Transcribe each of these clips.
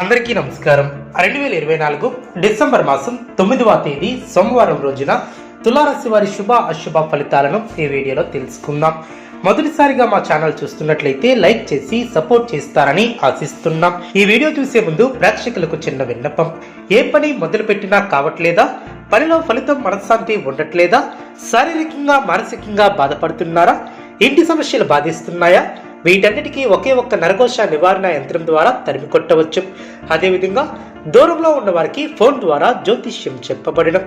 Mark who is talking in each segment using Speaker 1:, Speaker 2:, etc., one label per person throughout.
Speaker 1: అందరికీ నమస్కారం. 2024 డిసెంబర్ మాసం 9వ తేదీ సోమవారం రోజున తులారాశి వారి శుభ అశుభ ఫలితాలను ఈ వీడియోలో తెలుసుకుందాం. మొదటిసారిగా మా ఛానల్ చూస్తున్నట్లయితే లైక్ చేసి సపోర్ట్ చేస్తారని ఆశిస్తున్నాం. ఈ వీడియో చూసే ముందు ప్రేక్షకులకు చిన్న విన్నపం. ఏ పని మొదలు పెట్టినా కావట్లేదా? పనిలో ఫలితం మనశ్శాంతి ఉండట్లేదా? శారీరకంగా మానసికంగా బాధపడుతున్నారా? ఇంటి సమస్యలు బాధిస్తున్నాయా? వీటన్నిటికీ ఒకే ఒక్క నరకోశ నివారణ యంత్రం ద్వారా తరిమి కొట్టవచ్చు. అదేవిధంగా దూరంలో ఉన్న వారికి ఫోన్ ద్వారా జ్యోతిష్యం చెప్పబడడం,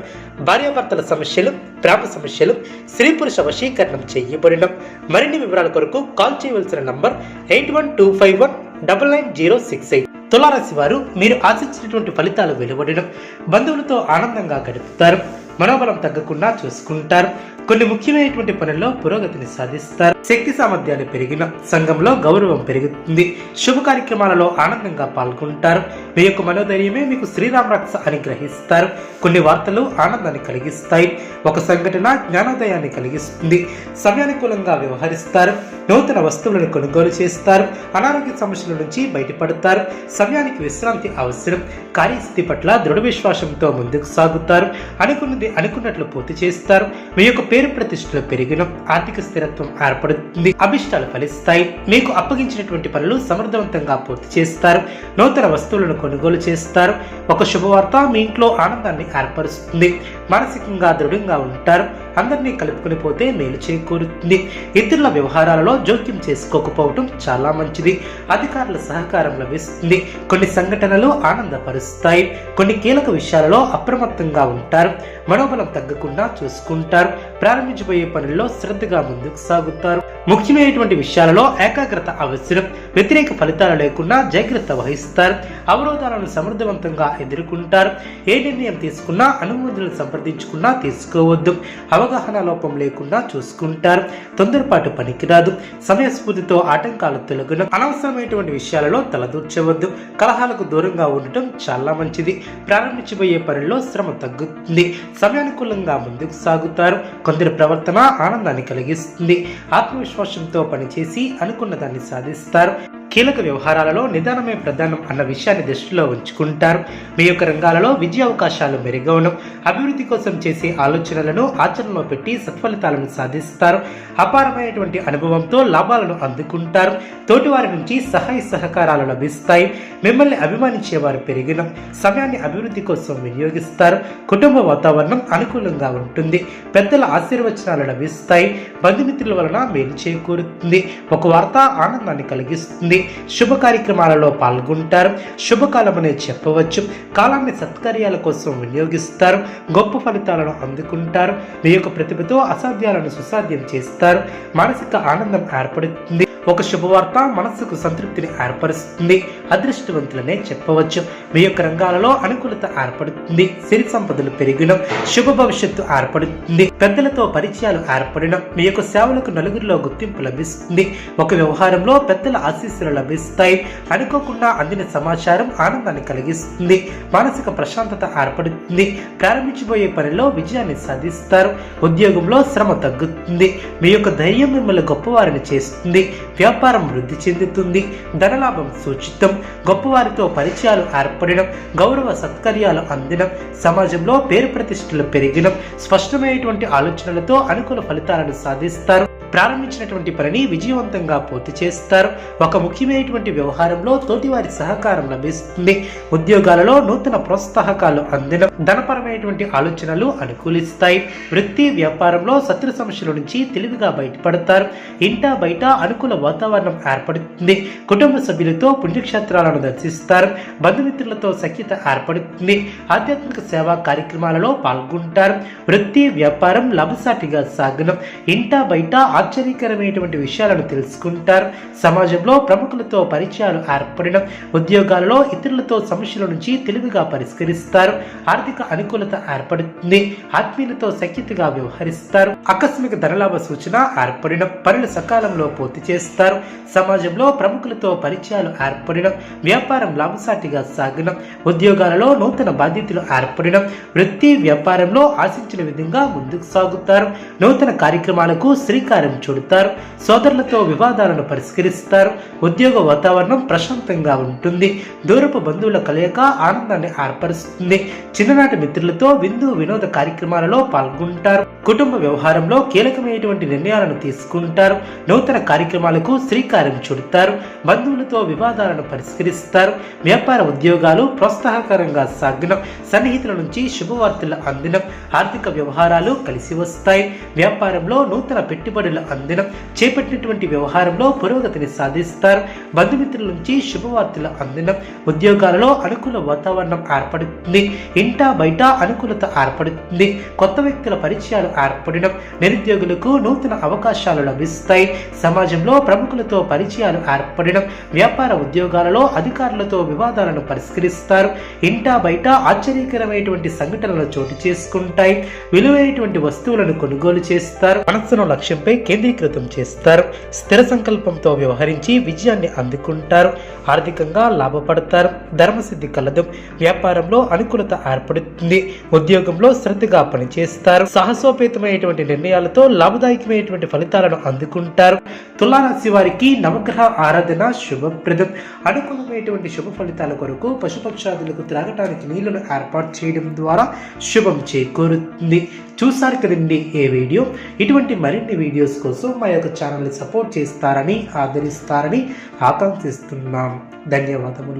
Speaker 1: భార్యాభర్తల సమస్యలు, ప్రేమ సమస్యలు, స్త్రీ పురుష వశీకరణం చేయబడడం. మరిన్ని వివరాల కొరకు కాల్ చేయవలసిన నంబర్ 8125199068. తులారాశి వారు మీరు ఆశించినటువంటి ఫలితాలు వెలువడడం, బంధువులతో ఆనందంగా గడుపుతారు, మనోబలం తగ్గకుండా చూసుకుంటారు, కొన్ని ముఖ్యమైనటువంటి పనుల్లో పురోగతిని సాధిస్తారు, శక్తి సామర్థ్యాలు పెరిగిన సంఘంలో గౌరవం పెరుగుతుంది, శుభ కార్యక్రమాలలో ఆనందంగా పాల్గొంటారు, మీ యొక్క మనోధైర్యమే మీకు శ్రీరామ రక్ష అని గ్రహిస్తారు, కొన్ని వార్తలు ఆనందాన్ని కలిగిస్తాయి, ఒక సంఘటన జ్ఞానోదయాన్ని కలిగిస్తుంది, సమయానుకూలంగా వ్యవహరిస్తారు, నూతన వస్తువులను కొనుగోలు చేస్తారు, అనారోగ్య సమస్యల నుంచి బయటపడతారు, సమయానికి విశ్రాంతి అవసరం, కార్యస్థితి పట్ల దృఢ విశ్వాసంతో ముందుకు సాగుతారు, అనుకున్నది అనుకున్నట్లు పూర్తి చేస్తారు, మీ యొక్క పేరు ప్రతిష్టలు పెరిగిన ఆర్థిక స్థిరత్వం ఏర్పడుతుంది, అభిష్టాలు ఫలిస్తాయి, మీకు అప్పగించినటువంటి పనులు సమర్థవంతంగా పూర్తి చేస్తారు, నూతన వస్తువులను కొనుగోలు చేస్తారు, ఒక శుభవార్త మీ ఇంట్లో ఆనందాన్ని ఏర్పరుస్తుంది, మానసికంగా దృఢంగా ఉంటారు, అందరినీ కలుపుకొని పోతే మేలు చేకూరుతుంది, ఇతరుల వ్యవహారాలలో జోక్యం చేసుకోకపోవటం చాలా మంచిది, అధికారుల సహకారం లభిస్తుంది, కొన్ని సంఘటనలు ఆనందపరుస్తాయి, కొన్ని కీలక విషయాలలో అప్రమత్తంగా ఉంటారు, మనోబలం తగ్గకుండా చూసుకుంటారు, ప్రారంభించబోయే పనుల్లో శ్రద్ధగా ముందుకు సాగుతారు, ముఖ్యమైనటువంటి విషయాలలో ఏకాగ్రత అవసరం, వ్యతిరేక ఫలితాలు లేకుండా జాగ్రత్త వహిస్తారు, అవరోధాలను సమర్థవంతంగా ఎదుర్కొంటారు, ఏ నిర్ణయం తీసుకున్నా అనుమతులను సంప్రదించుకున్నా తీసుకోవద్దు, అవగాహన లోపం లేకుండా చూసుకుంటారు, తొందరపాటు పనికిరాదు, సమయస్ఫూర్తితో ఆటంకాలు తొలగడం, అనవసరమైనటువంటి విషయాలలో తలదూర్చవద్దు, కలహాలకు దూరంగా ఉండటం చాలా మంచిది, ప్రారంభించబోయే పనుల్లో శ్రమ తగ్గుతుంది, సమయానుకూలంగా ముందుకు సాగుతారు, కొందరి ప్రవర్తన ఆనందాన్ని కలిగిస్తుంది, ఆత్మవిశ్వాసంతో పనిచేసి అనుకున్న దాన్ని సాధిస్తారు, కీలక వ్యవహారాలలో నిదానమే ప్రధానం అన్న విషయాన్ని దృష్టిలో ఉంచుకుంటారు, మీ యొక్క రంగాలలో విజయ అవకాశాలు మెరుగవడం, అభివృద్ధి కోసం చేసే ఆలోచనలను ఆచరణలో పెట్టి సత్ఫలితాలను సాధిస్తారు, అపారమైనటువంటి అనుభవంతో లాభాలను అందుకుంటారు, తోటివారి నుంచి సహాయ సహకారాలు లభిస్తాయి, మిమ్మల్ని అభిమానించేవారు పెరిగిన సమయాన్ని అభివృద్ధి కోసం వినియోగిస్తారు, కుటుంబ వాతావరణం అనుకూలంగా ఉంటుంది, పెద్దల ఆశీర్వచనాలు లభిస్తాయి, బంధుమిత్రుల వలన మేలు చేకూరుతుంది, ఒక వార్త ఆనందాన్ని కలిగిస్తుంది, శుభ కార్యక్రమాలలో పాల్గొంటారు, శుభకాలమనే చెప్పవచ్చు, కాలాన్ని సత్కార్యాల కోసం వినియోగిస్తారు, గొప్ప ఫలితాలను అందుకుంటారు, మీ యొక్క ప్రతిభతో అసాధ్యాలను సుసాధ్యం చేస్తారు, మానసిక ఆనందం ఏర్పడుతుంది, ఒక శుభవార్త మనస్సుకు సంతృప్తిని ఏర్పరుస్తుంది, అదృష్టవంతులనే చెప్పవచ్చు, మీ యొక్క రంగాలలో అనుకూలత ఏర్పడుతుంది, సిరి సంపదలు పెరిగిన శుభ భవిష్యత్తు ఏర్పడుతుంది, పెద్దలతో పరిచయాలు ఏర్పడిన మీ యొక్క సేవలకు నలుగురిలో గుర్తింపు లభిస్తుంది, ఒక వ్యవహారంలో పెద్దల ఆశీస్సులు లభిస్తాయి, అనుకోకుండా అందిన సమాచారం ఆనందాన్ని కలిగిస్తుంది, మానసిక ప్రశాంతత ఏర్పడుతుంది, ప్రారంభించబోయే పనిలో విజయాన్ని సాధిస్తారు, ఉద్యోగంలో శ్రమ తగ్గుతుంది, మీ యొక్క ధైర్యం మిమ్మల్ని గొప్పవారిని చేస్తుంది, వ్యాపారం వృద్ధి చెందుతుంది, ధనలాభం సూచితం, గొప్పవారితో పరిచయాలు ఏర్పడడం, గౌరవ సత్కార్యాలు అందడం, సమాజంలో పేరు ప్రతిష్టలు పెరిగడం, స్పష్టమైనటువంటి ఆలోచనలతో అనుకూల ఫలితాలను సాధిస్తారు, ప్రారంభించినటువంటి పనిని విజయవంతంగా పూర్తి చేస్తారు, ఒక ముఖ్యమైనటువంటి వ్యవహారంలో తోటివారి సహకారం లభిస్తుంది, ఉద్యోగాలలో నూతన ప్రోత్సాహకాలు అందడం, ధనపరమైనటువంటి ఆలోచనలు అనుకూలిస్తాయి, వృత్తి వ్యాపారంలో శత్రు సమస్యల నుంచి తెలివిగా బయటపడతారు, ఇంటా బయట అనుకూల వాతావరణం ఏర్పడుతుంది, కుటుంబ సభ్యులతో పుణ్యక్షేత్రాలను దర్శిస్తారు, బంధుమిత్రులతో సఖ్యత ఏర్పడుతుంది, ఆధ్యాత్మిక సేవా కార్యక్రమాలలో పాల్గొంటారు, వృత్తి వ్యాపారం లాభసాటిగా సాగడం, ఇంటా బయట ఆశ్చర్యకరమైనటువంటి విషయాలను తెలుసుకుంటారు, సమాజంలో ప్రముఖులతో పరిచయాలు ఏర్పడడం, ఉద్యోగాలలో ఇతరులతో సమస్యల నుంచి తెలివిగా పరిష్కరిస్తారు, ఆర్థిక అనుకూలత ఏర్పడుతుంది, ఆత్మీయులతో సఖ్యతగా వ్యవహరిస్తారు, ఆకస్మిక ధనలాభ సూచన ఏర్పడడం, పనులు సకాలంలో పూర్తి చేస్తారు, సమాజంలో ప్రముఖులతో పరిచయాలు ఏర్పడడం, వ్యాపారం లాభసాటిగా సాగడం, ఉద్యోగాలలో నూతన బాధ్యతలు ఏర్పడడం, వృత్తి వ్యాపారంలో ఆశించిన విధంగా ముందుకు సాగుతారు, నూతన కార్యక్రమాలకు శ్రీకారం శ్రీకారం చుడతారు. సోదరులతో వివాదాలను పరిష్కరిస్తారు. ఉద్యోగ వాతావరణం ప్రశాంతంగా ఉంటుంది. దూరపు బంధువుల కలయిక ఆనందాన్ని ఏర్పరుస్తుంది. చిన్ననాటి మిత్రులతో విందు వినోద కార్యక్రమాలలో పాల్గొంటారు. కుటుంబ వ్యవహారంలో కీలకమైనటువంటి నిర్ణయాలను తీసుకుంటారు. నూతన కార్యక్రమాలకు శ్రీకారం చుడతారు. బంధువులతో వివాదాలను పరిష్కరిస్తారు. వ్యాపార ఉద్యోగాలు ప్రోత్సాహకరంగా సాగడం, సన్నిహితుల నుంచి శుభవార్తల అందడం, ఆర్థిక వ్యవహారాలు కలిసి వస్తాయి. వ్యాపారంలో నూతన పెట్టుబడుల అందడం, చేపట్టినటువంటి వ్యవహారంలో పురోగతిని సాధిస్తారు. బంధుమిత్రుల నుంచి శుభవార్తల అందడం, ఉద్యోగాలలో అనుకూల వాతావరణం ఏర్పడుతుంది. ఇంటా బయట అనుకూలత ఏర్పడుతుంది. కొత్త వ్యక్తుల పరిచయాలు ఏర్పడడం, నిరుద్యోగులకు నూతన అవకాశాలు లభిస్తాయి. సమాజంలో ప్రముఖులతో పరిచయాలు ఏర్పడడం, వ్యాపార ఉద్యోగాలలో అధికారులతో వివాదాలను పరిష్కరిస్తారు. ఇంటా బయట ఆశ్చర్యకరమైనటువంటి సంఘటనలు చోటు చేసుకుంటాయి. విలువైనటువంటి వస్తువులను కొనుగోలు చేస్తారు. మనస్సును లక్ష్యంపై కేంద్రీకృతం చేస్తారు. స్థిర సంకల్పంతో వ్యవహరించి విజయాన్ని అందుకుంటారు. ఆర్థికంగా లాభపడతారు. ధర్మసిద్ధి కలదు. వ్యాపారంలో అనుకూలత ఏర్పడుతుంది. ఉద్యోగంలో శ్రద్ధగా పనిచేస్తారు. సాహసోపేతమైనటువంటి నిర్ణయాలతో లాభదాయకమైనటువంటి ఫలితాలను అందుకుంటారు. తులారాశి వారికి నవగ్రహ ఆరాధన శుభప్రదం. అనుకూలమైనటువంటి శుభ ఫలితాల కొరకు పశుపక్షాదులకు త్రాగటానికి నీళ్లను ఏర్పాటు చేయడం ద్వారా శుభం చేకూరుతుంది. చూసారు కదండి ఏ వీడియో. ఇటువంటి మరిన్ని వీడియోస్ కోసం మా యొక్క ఛానల్ని సపోర్ట్ చేస్తారని, ఆదరిస్తారని ఆకాంక్షిస్తున్నాం. ధన్యవాదములు.